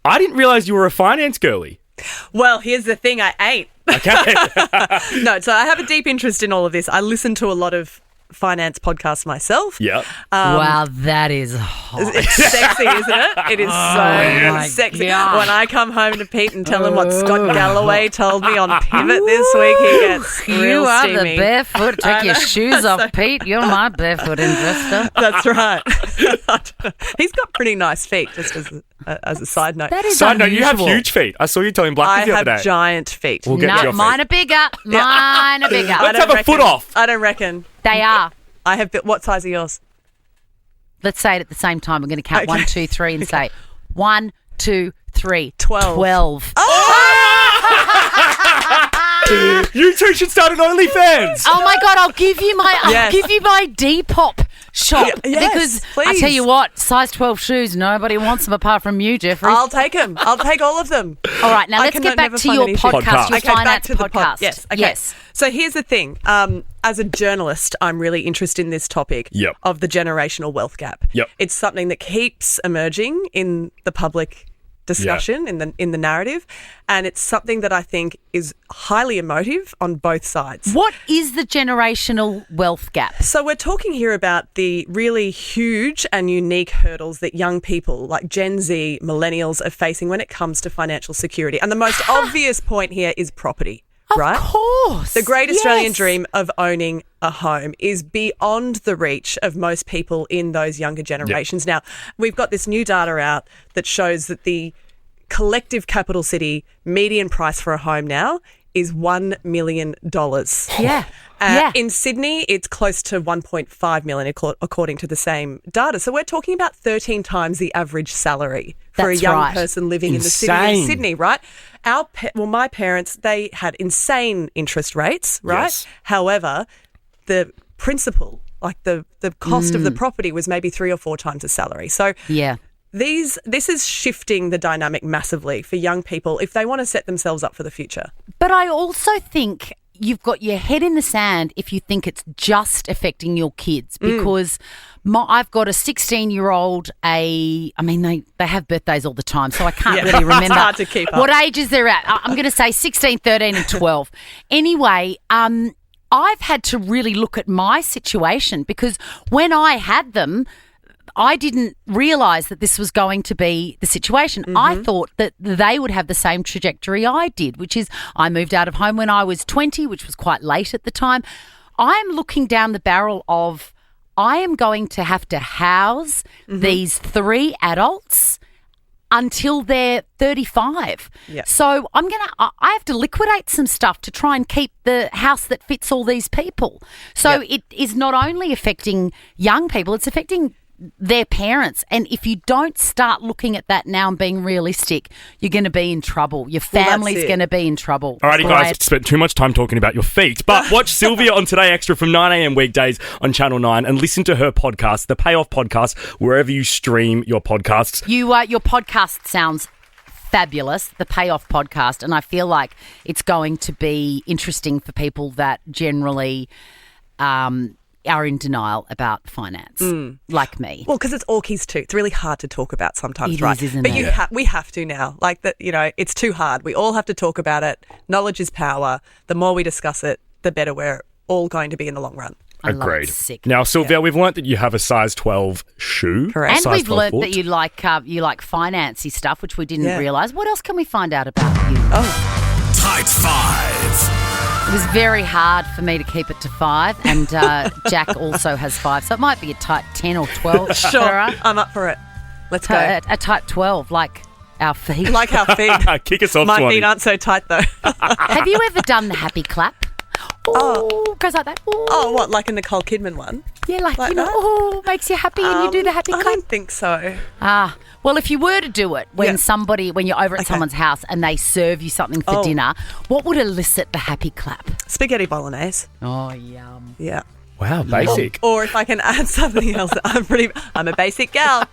[SPEAKER 3] I didn't realise you were a finance girly.
[SPEAKER 10] Well, here's the thing, I ain't.
[SPEAKER 3] Okay.
[SPEAKER 10] No, so I have a deep interest in all of this. I listen to a lot of finance podcasts myself.
[SPEAKER 3] Yeah.
[SPEAKER 2] Wow, that is hot.
[SPEAKER 10] It's sexy, isn't it? It is
[SPEAKER 2] my
[SPEAKER 10] so sexy.
[SPEAKER 2] God.
[SPEAKER 10] When I come home to Pete and tell him what Scott Galloway told me on Pivot this week, he gets real
[SPEAKER 2] You are
[SPEAKER 10] steamy.
[SPEAKER 2] the barefoot. Take your shoes off, Pete. You're my barefoot investor.
[SPEAKER 10] That's right. He's got pretty nice feet, just as a side note.
[SPEAKER 2] That is
[SPEAKER 3] Side note, you have
[SPEAKER 2] unusual.
[SPEAKER 3] huge feet. I saw you telling Black
[SPEAKER 10] I
[SPEAKER 3] the other
[SPEAKER 10] have
[SPEAKER 3] day.
[SPEAKER 10] giant feet.
[SPEAKER 3] We'll get to
[SPEAKER 2] No,
[SPEAKER 3] your feet.
[SPEAKER 2] mine are bigger. Mine are bigger.
[SPEAKER 3] Let's have a foot off.
[SPEAKER 10] I don't reckon.
[SPEAKER 2] They are.
[SPEAKER 10] I have. What size are yours?
[SPEAKER 2] Let's say it at the same time. We're going to count
[SPEAKER 10] Okay.
[SPEAKER 2] 1, 2, 3 and say 1, 2, 3.
[SPEAKER 10] 12.
[SPEAKER 2] 12.
[SPEAKER 3] You two should start an OnlyFans.
[SPEAKER 2] Oh my God! I'll give you my
[SPEAKER 10] Yes.
[SPEAKER 2] Depop shop
[SPEAKER 10] yes,
[SPEAKER 2] because I
[SPEAKER 10] please.
[SPEAKER 2] tell you what, size 12 shoes, nobody wants them apart from you, Jeffrey.
[SPEAKER 10] I'll take them. I'll take all of them.
[SPEAKER 2] All right, now
[SPEAKER 10] I
[SPEAKER 2] let's
[SPEAKER 10] can
[SPEAKER 2] get back
[SPEAKER 10] never
[SPEAKER 2] to
[SPEAKER 10] find
[SPEAKER 2] your
[SPEAKER 10] any shoes.
[SPEAKER 2] podcast, your
[SPEAKER 3] Okay,
[SPEAKER 2] finance
[SPEAKER 10] the
[SPEAKER 2] podcast.
[SPEAKER 10] Yes. Okay.
[SPEAKER 2] Yes.
[SPEAKER 10] So here's the thing. As a journalist, I'm really interested in this topic
[SPEAKER 3] Yep.
[SPEAKER 10] of the generational wealth gap.
[SPEAKER 3] Yep.
[SPEAKER 10] It's something that keeps emerging in the public discussion, in the narrative, and it's something that I think is highly emotive on both sides.
[SPEAKER 2] What is the generational wealth gap?
[SPEAKER 10] So we're talking here about the really huge and unique hurdles that young people like Gen Z, millennials are facing when it comes to financial security. And the most obvious point here is property, right?
[SPEAKER 2] Of course.
[SPEAKER 10] The great Australian
[SPEAKER 2] Yes.
[SPEAKER 10] dream of owning a home is beyond the reach of most people in those younger generations. Now, we've got this new data out that shows that the collective capital city median price for a home now is $1 million.
[SPEAKER 2] Yeah. Yeah.
[SPEAKER 10] In Sydney, it's close to 1.5 million, according to the same data. So we're talking about 13 times the average salary for
[SPEAKER 2] That's
[SPEAKER 10] a young
[SPEAKER 2] right.
[SPEAKER 10] person living in the city
[SPEAKER 3] Insane.
[SPEAKER 10] of Sydney, right? My parents, they had insane interest rates, right?
[SPEAKER 3] Yes.
[SPEAKER 10] However, the principal, like the cost of the property was maybe 3 or 4 times the salary. So
[SPEAKER 2] Yeah.
[SPEAKER 10] this is shifting the dynamic massively for young people if they want to set themselves up for the future.
[SPEAKER 2] But I also think you've got your head in the sand if you think it's just affecting your kids because I've got a 16-year-old, they have birthdays all the time, so I can't
[SPEAKER 10] Yeah.
[SPEAKER 2] really remember
[SPEAKER 10] It's hard to keep up.
[SPEAKER 2] what ages they're at. I'm going to say 16, 13 and 12. Anyway, I've had to really look at my situation because when I had them, I didn't realise that this was going to be the situation. I thought that they would have the same trajectory I did, which is I moved out of home when I was 20, which was quite late at the time. I'm looking down the barrel of I am going to have to house these 3 adults until they're 35.
[SPEAKER 10] Yeah.
[SPEAKER 2] So I have to liquidate some stuff to try and keep the house that fits all these people. So it is not only affecting young people, it's affecting their parents. And if you don't start looking at that now and being realistic, you're going to be in trouble. Your family's
[SPEAKER 10] it.
[SPEAKER 2] going to be in trouble.
[SPEAKER 3] Alrighty, guys, spent too much time talking about your feet. But watch Sylvia on Today Extra from 9 a.m. weekdays on Channel 9 and listen to her podcast, The Payoff Podcast, wherever you stream your podcasts.
[SPEAKER 2] Your podcast sounds fabulous, The Payoff Podcast, and I feel like it's going to be interesting for people that generally are in denial about finance, like me.
[SPEAKER 10] Well, because it's all keys too. It's really hard to talk about sometimes,
[SPEAKER 2] It
[SPEAKER 10] right?
[SPEAKER 2] is, isn't
[SPEAKER 10] but
[SPEAKER 2] it?
[SPEAKER 10] we have to now. Like that, it's too hard. We all have to talk about it. Knowledge is power. The more we discuss it, the better we're all going to be in the long run.
[SPEAKER 2] I love it.
[SPEAKER 3] Agreed.
[SPEAKER 2] Sick.
[SPEAKER 3] Now, Sylvia, we've learnt that you have a size 12 shoe.
[SPEAKER 10] Correct.
[SPEAKER 3] a
[SPEAKER 2] And
[SPEAKER 3] size
[SPEAKER 2] we've
[SPEAKER 3] 12
[SPEAKER 2] learnt
[SPEAKER 3] foot.
[SPEAKER 2] that you like financy stuff, which we didn't
[SPEAKER 10] Yeah.
[SPEAKER 2] realise. What else can we find out about you?
[SPEAKER 11] Tight 5.
[SPEAKER 2] It was very hard for me to keep it to 5, and Jack also has 5, so it might be a tight 10 or 12.
[SPEAKER 10] Sure,
[SPEAKER 2] Sarah.
[SPEAKER 10] I'm up for it. Let's go.
[SPEAKER 2] A tight 12, like our feet.
[SPEAKER 10] Like our feet.
[SPEAKER 3] Kick us off,
[SPEAKER 10] My
[SPEAKER 3] Swanee.
[SPEAKER 10] feet aren't so tight though.
[SPEAKER 2] Have you ever done the happy clap? Oh, goes like that. Ooh.
[SPEAKER 10] Oh, what, like a Nicole Kidman one?
[SPEAKER 2] Yeah, like
[SPEAKER 10] Like
[SPEAKER 2] you know,
[SPEAKER 10] that?
[SPEAKER 2] oh, makes you happy, and you do the happy
[SPEAKER 10] I
[SPEAKER 2] clap.
[SPEAKER 10] don't think so.
[SPEAKER 2] Well, if you were to do it when
[SPEAKER 10] Yeah.
[SPEAKER 2] when you're over at someone's house and they serve you something for dinner, what would elicit the happy clap?
[SPEAKER 10] Spaghetti bolognese.
[SPEAKER 2] Oh, yum.
[SPEAKER 10] Yeah.
[SPEAKER 3] Wow, basic.
[SPEAKER 10] Or if I can add something else, I'm a basic gal.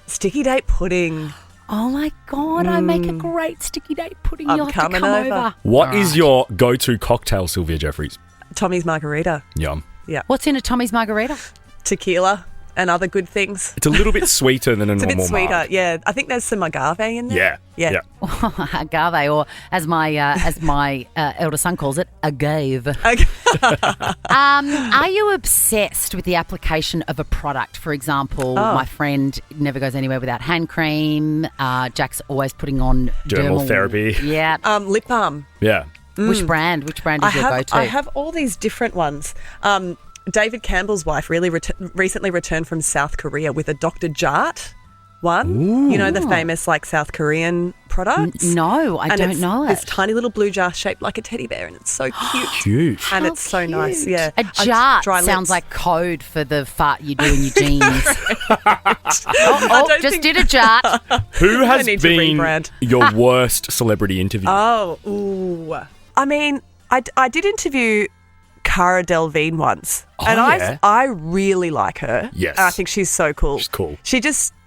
[SPEAKER 10] Sticky date pudding.
[SPEAKER 2] Oh my God, I make a great sticky date pudding.
[SPEAKER 10] I'm
[SPEAKER 2] You'll have to
[SPEAKER 10] coming
[SPEAKER 2] come
[SPEAKER 10] over.
[SPEAKER 2] over.
[SPEAKER 3] What is your go-to cocktail, Sylvia Jeffreys?
[SPEAKER 10] Tommy's margarita.
[SPEAKER 3] Yum.
[SPEAKER 10] Yeah.
[SPEAKER 2] What's in a Tommy's margarita?
[SPEAKER 10] Tequila and other good things.
[SPEAKER 3] It's a little bit sweeter than a
[SPEAKER 10] It's a
[SPEAKER 3] normal
[SPEAKER 10] bit sweeter,
[SPEAKER 3] marg.
[SPEAKER 10] yeah. I think there's some agave in there.
[SPEAKER 3] Yeah.
[SPEAKER 2] Agave, or as my elder son calls it, agave.
[SPEAKER 10] Okay.
[SPEAKER 2] Are you obsessed with the application of a product? For example, my friend never goes anywhere without hand cream. Jack's always putting on
[SPEAKER 3] Dermal therapy.
[SPEAKER 2] Yeah.
[SPEAKER 10] Lip balm.
[SPEAKER 3] Yeah.
[SPEAKER 2] Which brand? Which brand is your go-to?
[SPEAKER 10] I have all these different ones. David Campbell's wife recently returned from South Korea with a Dr. Jart one.
[SPEAKER 3] Ooh.
[SPEAKER 10] You know, the famous like South Korean products?
[SPEAKER 2] No, I don't
[SPEAKER 10] it's
[SPEAKER 2] know it.
[SPEAKER 10] This tiny little blue jar shaped like a teddy bear, and it's so cute.
[SPEAKER 3] Cute.
[SPEAKER 10] And
[SPEAKER 2] How
[SPEAKER 10] it's so
[SPEAKER 2] cute.
[SPEAKER 10] nice, yeah.
[SPEAKER 2] A jar
[SPEAKER 10] Dry
[SPEAKER 2] sounds
[SPEAKER 10] lips.
[SPEAKER 2] like code for the fart you do in your jeans.
[SPEAKER 10] don't
[SPEAKER 2] just
[SPEAKER 10] think-
[SPEAKER 2] did a jar.
[SPEAKER 3] Who
[SPEAKER 10] I
[SPEAKER 3] has
[SPEAKER 10] need to
[SPEAKER 3] been
[SPEAKER 10] rebrand.
[SPEAKER 3] your worst celebrity interview?
[SPEAKER 10] Ooh. I mean, I did interview Cara Delevingne once. And
[SPEAKER 3] yeah.
[SPEAKER 10] I really like her.
[SPEAKER 3] Yes.
[SPEAKER 10] And I think she's so cool.
[SPEAKER 3] She's cool.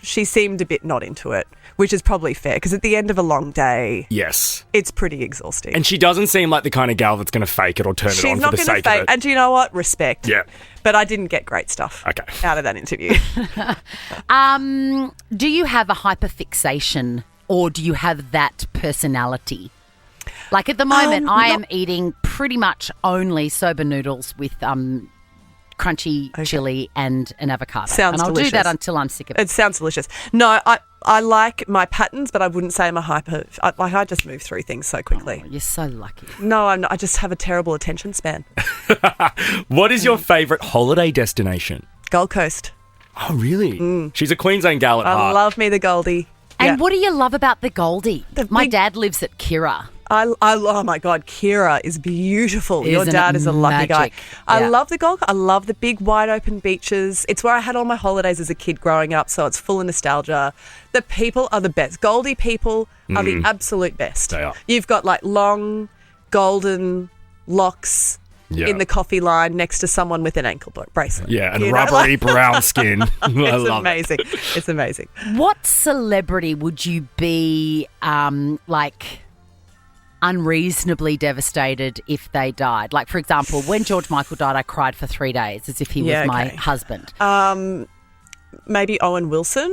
[SPEAKER 10] She seemed a bit not into it, which is probably fair because at the end of a long day,
[SPEAKER 3] Yes.
[SPEAKER 10] it's pretty exhausting.
[SPEAKER 3] And she doesn't seem like the kind of gal that's going to fake it or turn it
[SPEAKER 10] She's
[SPEAKER 3] on
[SPEAKER 10] not
[SPEAKER 3] for the
[SPEAKER 10] going to
[SPEAKER 3] sake
[SPEAKER 10] fake.
[SPEAKER 3] of it.
[SPEAKER 10] And do you know what? Respect.
[SPEAKER 3] Yeah.
[SPEAKER 10] But I didn't get great stuff out of that interview.
[SPEAKER 2] Do you have a hyperfixation, or do you have that personality? Like at the moment, I am eating pretty much only soba noodles with crunchy chili and an avocado.
[SPEAKER 10] Sounds
[SPEAKER 2] and I'll
[SPEAKER 10] delicious.
[SPEAKER 2] do that until I'm sick of it.
[SPEAKER 10] It sounds delicious. No, I like my patterns, but I wouldn't say I'm a hyper. I just move through things so quickly.
[SPEAKER 2] You're so lucky.
[SPEAKER 10] No, I'm not. I just have a terrible attention span.
[SPEAKER 3] What is your favourite holiday destination?
[SPEAKER 10] Gold Coast.
[SPEAKER 3] Oh, really? She's a Queensland gal at
[SPEAKER 10] I
[SPEAKER 3] heart.
[SPEAKER 10] love me the Goldie.
[SPEAKER 2] And
[SPEAKER 10] Yeah.
[SPEAKER 2] what do you love about the Goldie? My
[SPEAKER 10] big-
[SPEAKER 2] dad lives at Kirra.
[SPEAKER 10] Oh my God, Kira is beautiful. Your
[SPEAKER 2] Isn't
[SPEAKER 10] dad
[SPEAKER 2] it
[SPEAKER 10] is a lucky guy.
[SPEAKER 2] magic?
[SPEAKER 10] I
[SPEAKER 2] Yeah.
[SPEAKER 10] love the Gold. I love the big wide open beaches. It's where I had all my holidays as a kid growing up, so it's full of nostalgia. The people are the best. Goldie people are the absolute best.
[SPEAKER 3] They are.
[SPEAKER 10] You've got like long golden locks
[SPEAKER 3] Yeah.
[SPEAKER 10] in the coffee line next to someone with an ankle bracelet.
[SPEAKER 3] Yeah, and
[SPEAKER 10] You know,
[SPEAKER 3] rubbery
[SPEAKER 10] like-
[SPEAKER 3] brown skin. I
[SPEAKER 10] It's
[SPEAKER 3] love it.
[SPEAKER 10] amazing. It's amazing.
[SPEAKER 2] What celebrity would you be like unreasonably devastated if they died? Like, for example, when George Michael died, I cried for 3 days as if he was my
[SPEAKER 10] okay.
[SPEAKER 2] husband.
[SPEAKER 10] Maybe Owen Wilson.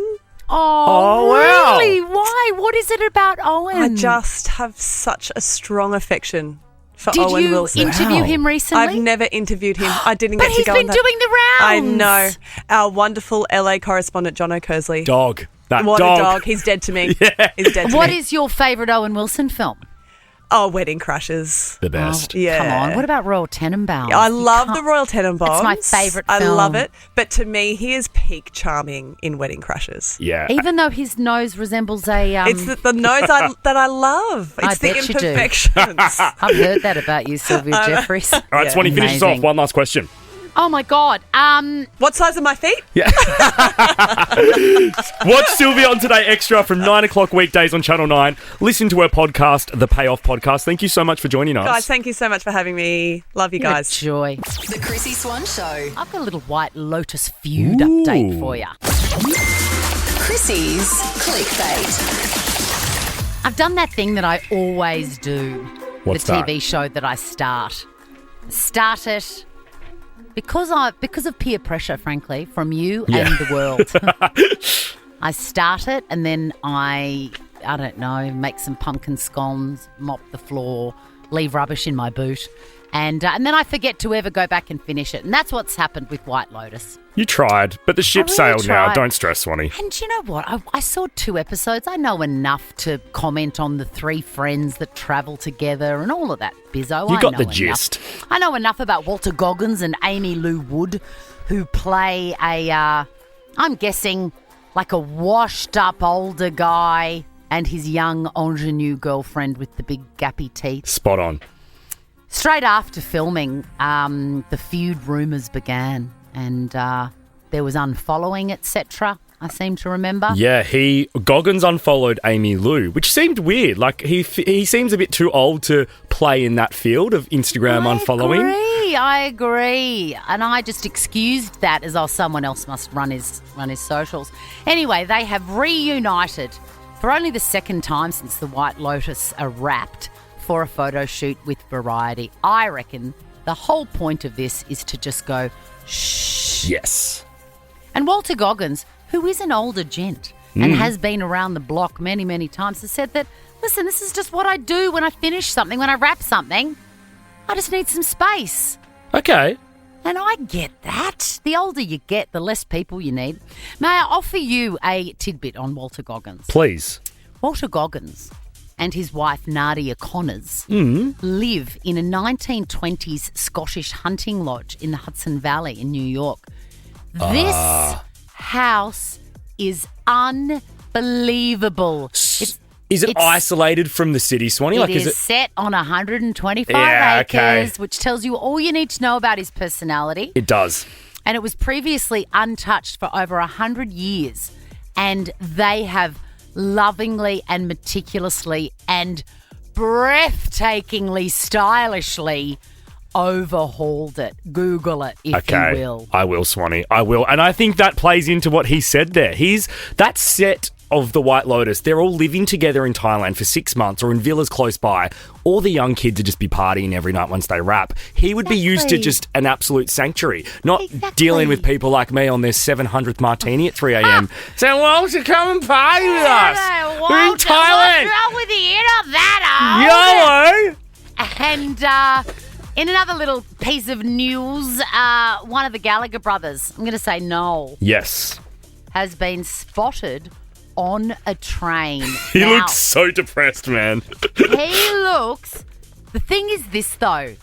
[SPEAKER 2] Oh,
[SPEAKER 3] wow.
[SPEAKER 2] really? Why? What is it about Owen?
[SPEAKER 10] I just have such a strong affection for
[SPEAKER 2] Did
[SPEAKER 10] Owen
[SPEAKER 2] you
[SPEAKER 10] Wilson.
[SPEAKER 2] interview
[SPEAKER 3] Wow.
[SPEAKER 2] him recently?
[SPEAKER 10] I've never interviewed him. I didn't
[SPEAKER 2] But
[SPEAKER 10] get to
[SPEAKER 2] he's
[SPEAKER 10] go
[SPEAKER 2] been
[SPEAKER 10] on that.
[SPEAKER 2] doing the rounds.
[SPEAKER 10] I know. Our wonderful LA correspondent, John O'Kersley.
[SPEAKER 3] Dog. That
[SPEAKER 10] What
[SPEAKER 3] dog.
[SPEAKER 10] a dog. He's dead to me.
[SPEAKER 3] Yeah.
[SPEAKER 10] He's dead to
[SPEAKER 2] What
[SPEAKER 10] me.
[SPEAKER 2] is your favourite Owen Wilson film?
[SPEAKER 10] Oh, Wedding Crashers.
[SPEAKER 3] The best.
[SPEAKER 10] Yeah.
[SPEAKER 2] Come on. What about Royal Tenenbaums?
[SPEAKER 10] I
[SPEAKER 2] You
[SPEAKER 10] love
[SPEAKER 2] can't-
[SPEAKER 10] the Royal Tenenbaums.
[SPEAKER 2] It's my favourite
[SPEAKER 10] I
[SPEAKER 2] film.
[SPEAKER 10] love it. But to me, he is peak charming in Wedding Crashers.
[SPEAKER 3] Yeah.
[SPEAKER 2] Even though his nose resembles a...
[SPEAKER 10] It's the nose that I love.
[SPEAKER 2] I
[SPEAKER 10] It's the
[SPEAKER 2] bet you do.
[SPEAKER 10] imperfections.
[SPEAKER 2] I've heard that about you, Sylvia Jeffreys.
[SPEAKER 3] All right, Swanee, finish us off.
[SPEAKER 2] Amazing.
[SPEAKER 3] One last question.
[SPEAKER 2] Oh, my God.
[SPEAKER 10] What size are my feet?
[SPEAKER 3] Yeah. Watch Sylvia on Today Extra from 9 o'clock weekdays on Channel 9. Listen to her podcast, The Payoff Podcast. Thank you so much for joining us.
[SPEAKER 10] Guys, thank you so much for having me. Love you guys.
[SPEAKER 2] Joy.
[SPEAKER 1] The Chrissy Swan Show.
[SPEAKER 2] I've got a little White Lotus feud update for you.
[SPEAKER 1] Chrissy's Clickbait.
[SPEAKER 2] I've done that thing that I always do.
[SPEAKER 3] What's
[SPEAKER 2] the
[SPEAKER 3] that?
[SPEAKER 2] TV show that I start. Start it because of peer pressure, frankly, from you and the world. I start it and then I don't know, make some pumpkin scones, mop the floor, leave rubbish in my boot, and then I forget to ever go back and finish it. And that's what's happened with White Lotus.
[SPEAKER 3] You tried, but the ship sailed now. Don't stress, Swanee.
[SPEAKER 2] And you know what? I saw 2 episodes. I know enough to comment on the 3 friends that travel together and all of that bizzo.
[SPEAKER 3] You got
[SPEAKER 2] know
[SPEAKER 3] the
[SPEAKER 2] enough.
[SPEAKER 3] gist.
[SPEAKER 2] I know enough about Walter Goggins and Amy Lou Wood, who play I'm guessing, like a washed-up older guy and his young ingenue girlfriend with the big gappy teeth.
[SPEAKER 3] Spot on.
[SPEAKER 2] Straight after filming, the feud rumours began and there was unfollowing, etc., I seem to remember.
[SPEAKER 3] Yeah, Goggins unfollowed Amy Lou, which seemed weird. Like, he seems a bit too old to play in that field of Instagram unfollowing.
[SPEAKER 2] I agree. And I just excused that as someone else must run his socials. Anyway, they have reunited for only the second time since the White Lotus are wrapped for a photo shoot with Variety. I reckon the whole point of this is to just go, shh.
[SPEAKER 3] Yes.
[SPEAKER 2] And Walter Goggins, who is an older gent and has been around the block many, many times, has said that, listen, this is just what I do when I finish something, when I wrap something. I just need some space.
[SPEAKER 3] Okay.
[SPEAKER 2] And I get that. The older you get, the less people you need. May I offer you a tidbit on Walter Goggins?
[SPEAKER 3] Please.
[SPEAKER 2] Walter Goggins and his wife Nadia Connors live in a 1920s Scottish hunting lodge in the Hudson Valley in New York. This house is unbelievable.
[SPEAKER 3] Is it isolated from the city, Swanee?
[SPEAKER 2] It is set on 125 acres, which tells you all you need to know about his personality.
[SPEAKER 3] It does.
[SPEAKER 2] And it was previously untouched for over 100 years. And they have lovingly and meticulously and breathtakingly stylishly overhauled it. Google it if you will.
[SPEAKER 3] I will, Swanee. I will. And I think that plays into what he said there. That set of the White Lotus, they're all living together in Thailand for 6 months or in villas close by. All the young kids would just be partying every night once they wrap. He would be used to just an absolute sanctuary, not dealing with people like me on their 700th martini at 3 a.m. saying, Walter, come and party with us. We're in Thailand.
[SPEAKER 2] What's wrong with you? You're not that old.
[SPEAKER 3] YOLO.
[SPEAKER 2] And in another little piece of news, one of the Gallagher brothers, I'm going to say Noel,
[SPEAKER 3] Yes.
[SPEAKER 2] has been spotted on a train.
[SPEAKER 3] He looks so depressed, man.
[SPEAKER 2] The thing is this, though.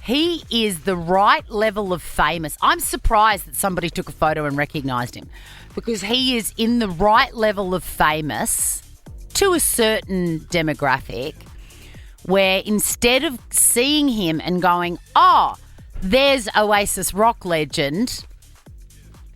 [SPEAKER 2] He is the right level of famous. I'm surprised that somebody took a photo and recognised him because he is in the right level of famous to a certain demographic where instead of seeing him and going, oh, there's Oasis rock legend,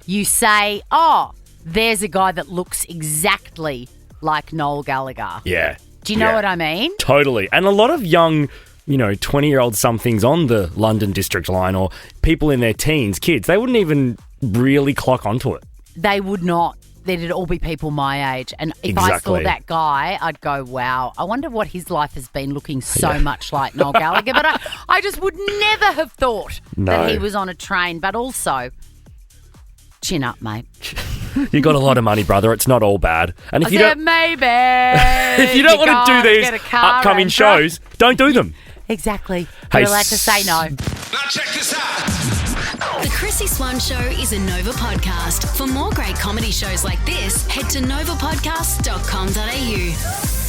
[SPEAKER 2] you say, oh, there's a guy that looks exactly like Noel Gallagher.
[SPEAKER 3] Yeah.
[SPEAKER 2] Do you know what I mean?
[SPEAKER 3] Totally. And a lot of young, 20-year-old somethings on the London District line or people in their teens, kids, they wouldn't even really clock onto it.
[SPEAKER 2] They would not. They'd all be people my age. And if I saw that guy, I'd go, wow, I wonder what his life has been looking so much like Noel Gallagher. But I just would never have thought that he was on a train. But also, chin up, mate.
[SPEAKER 3] You got a lot of money, brother. It's not all bad. And if
[SPEAKER 2] maybe.
[SPEAKER 3] if you don't want to do these upcoming shows, don't do them.
[SPEAKER 2] Exactly. You're allowed to say no.
[SPEAKER 11] Now check this out.
[SPEAKER 12] The Chrissy Swan Show is a Nova podcast. For more great comedy shows like this, head to novapodcast.com.au.